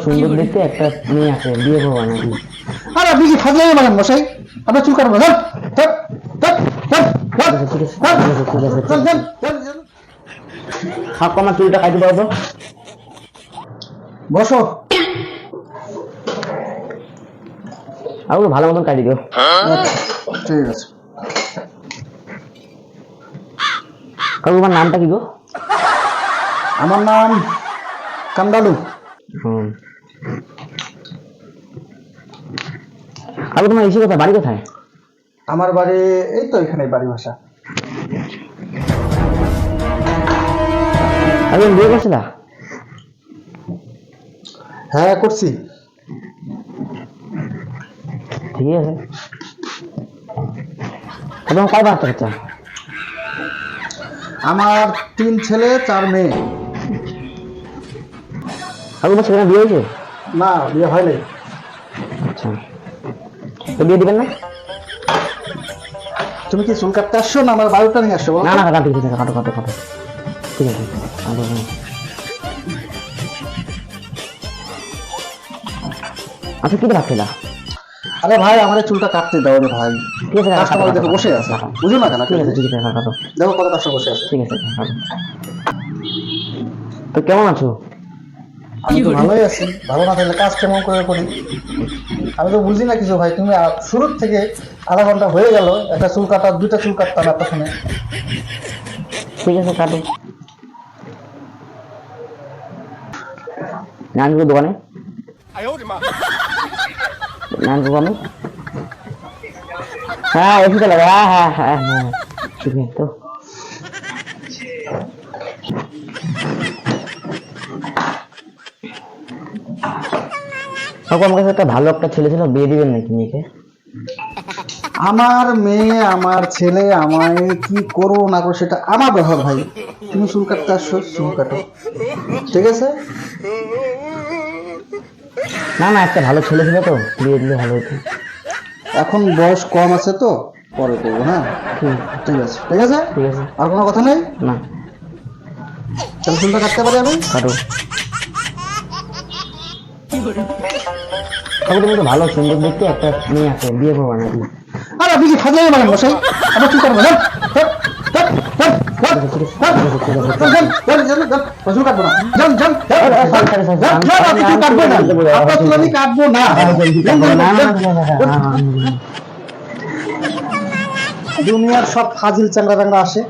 সুন্দর দেখতে একটা মেয়ে আছে, বিয়ে করবো নাকি? আর আপনি কি ফাজলামি মারেন মশাই? আপনার চুল কাটবো না। হাক আমার চুলটা কাটি পাবো। বসো। আর ভালো মতন কাটি দিও। ঠিক আছে। কাকু তোমার নামটা কি গো? আমার নাম কান্দালু। কাকু তোমার এসে কোথায়, বাড়ি কোথায়? আমার বাড়ি এই তো এখানে, বাড়ি ভাষা। আমি বিয়ে করছিলা? হ্যাঁ করছি। ঠিক আছে। তোমার কয় বাচ্চা কাচ্চা? আমার 3 ছেলে 4 মেয়ে। কাকু তোমার ছেলেটা বিয়ে হয়েছে? না, বিয়ে হয়নি। আচ্ছা, তো বিয়ে দিবেন না? তুমি কি চুল কাটতে আসছো না আমার বাড়িটা নিয়ে আসছো? না না কাটো, ঠিক আছে, কাটো কাটো কাটো, ঠিক আছে। আচ্ছা, কি রাখছিলা? আরে ভাই, আমার চুলটা কাটতে দাও রে ভাই। ঠিক আছে, কাস্টমার দেখো বসে আছে, বুঝো না কেন? ঠিক আছে, ঠিক আছে, কাটো। দেখো কত কাস্টমার বসে আছে। ঠিক আছে, কাটো। তো কেমন আছো? আমি তো ভালোই আছি। ভালো না থাকলে কাজ কেমন করে করি? আমি তো বুঝি না কিছু ভাই। তুমি শুরুর থেকে আধা ঘন্টা হয়ে গেল, একটা চুল কাটা, 2টা চুল কাটতাম এতক্ষণে। ঠিক আছে, কাটো। নান को দোকানে नान को कमी। हाँ ऐसे तो लगा। हाँ हाँ हाँ ठीक है। तो আমার কাছে একটা ভালো একটা ছেলে ছিল, বিয়ে দিবেন নাকি মেয়েকে? আমার মেয়ে, আমার ছেলে, আমায় কি করবো না করবো সেটা আমার ব্যাপার ভাই। তুমি চুল কাটতে আসছো, চুল কাটো, ঠিক আছে? না না, একটা ভালো ছেলে ছিল তো, বিয়ে দিলে ভালো হতো। এখন বয়স কম আছে তো, পরে করবো। হ্যাঁ ঠিক আছে, ঠিক আছে, ঠিক আছে। আর কোনো কথা নেই? না, তাহলে চুলটা কাটতে পারি আমি? কাটো। কাকু তুমি তো ভালো সুন্দর দেখতে একটা মেয়ে আছে, বিয়ে করবো নাকি? আর আপনি কি ফাজলামি মারেন মশাই? আপনার চুল কাটবো না। চুল কাটবো না। যান যান, আপনার চুল আমি কাটবো না। দুনিয়ার সব ফাজিল চাংড়া টাংড়া আসে।